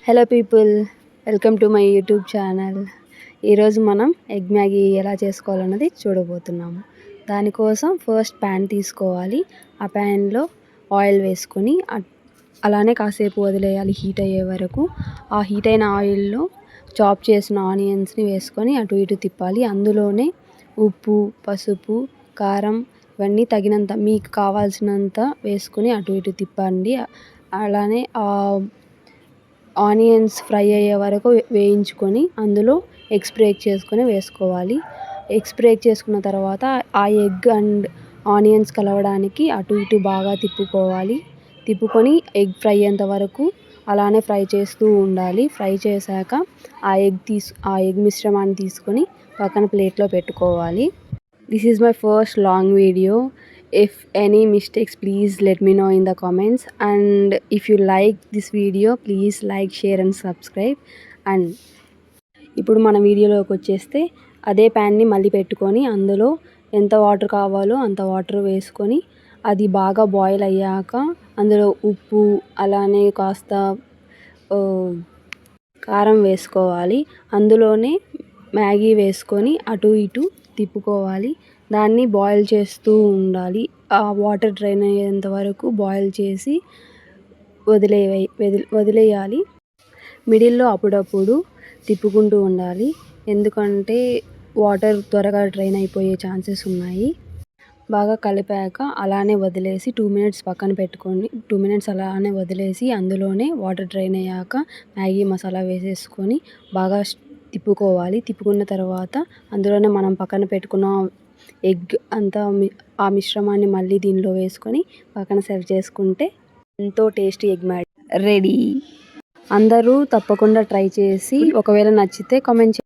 Hello people, welcome to my YouTube channel. ఈరోజు మనం egg Maggi ఎలా చేసుకోవాలన్నది చూడబోతున్నాము. దానికోసం ఫస్ట్ ప్యాన్ తీసుకోవాలి. ఆ ప్యాన్లో ఆయిల్ వేసుకొని అలానే కాసేపు వదిలేయాలి హీట్ అయ్యే వరకు. ఆ హీట్ అయిన ఆయిల్లో చాప్ చేసిన ఆనియన్స్ని వేసుకొని అటు ఇటు తిప్పాలి. అందులోనే ఉప్పు, పసుపు, కారం ఇవన్నీ తగినంత మీకు కావాల్సినంత వేసుకొని అటు ఇటు తిప్పండి. అలానే ఆనియన్స్ ఫ్రై అయ్యే వరకు వేయించుకొని అందులో ఎగ్స్ బ్రేక్ చేసుకొని వేసుకోవాలి. ఎగ్స్ బ్రేక్ చేసుకున్న తర్వాత ఆ ఎగ్ అండ్ ఆనియన్స్ కలవడానికి అటు ఇటు బాగా తిప్పుకొని ఎగ్ ఫ్రై అయ్యేంత వరకు అలానే ఫ్రై చేస్తూ ఉండాలి. ఫ్రై చేశాక ఆ ఎగ్ మిశ్రమాన్ని తీసుకొని పక్కన ప్లేట్లో పెట్టుకోవాలి. This is my first long video. If any mistakes, please let me know in the comments, and if you like this video, please like, share and subscribe. And ఇప్పుడు మన వీడియోలోకి వచ్చేస్తే అదే ప్యాన్ని మళ్ళీ పెట్టుకొని అందులో ఎంత వాటర్ కావాలో అంత వాటర్ వేసుకొని అది బాగా బాయిల్ అయ్యాక అందులో ఉప్పు అలానే కాస్త కారం వేసుకోవాలి. అందులోనే మ్యాగీ వేసుకొని అటు ఇటు తిప్పుకోవాలి. దాన్ని బాయిల్ చేస్తూ ఉండాలి. ఆ వాటర్ డ్రైన్ అయ్యేంత వరకు బాయిల్ చేసి వదిలేయాలి. మిడిల్లో అప్పుడప్పుడు తిప్పుకుంటూ ఉండాలి, ఎందుకంటే వాటర్ త్వరగా డ్రైన్ అయిపోయే ఛాన్సెస్ ఉన్నాయి. బాగా కలిపాక అలానే వదిలేసి 2 minutes పక్కన పెట్టుకొని 2 minutes అలానే వదిలేసి అందులోనే వాటర్ డ్రైన్ అయ్యాక మ్యాగీ మసాలా వేసేసుకొని బాగా తిప్పుకోవాలి. తిప్పుకున్న తర్వాత అందులోనే మనం పక్కన పెట్టుకున్న ఎగ్ అంతా ఆ మిశ్రమాన్ని మళ్ళీ దీనిలో వేసుకొని పక్కన సర్వ్ చేసుకుంటే ఎంతో టేస్టీ ఎగ్ మ్యాగీ రెడీ. అందరూ తప్పకుండా ట్రై చేసి ఒకవేళ నచ్చితే కామెంట్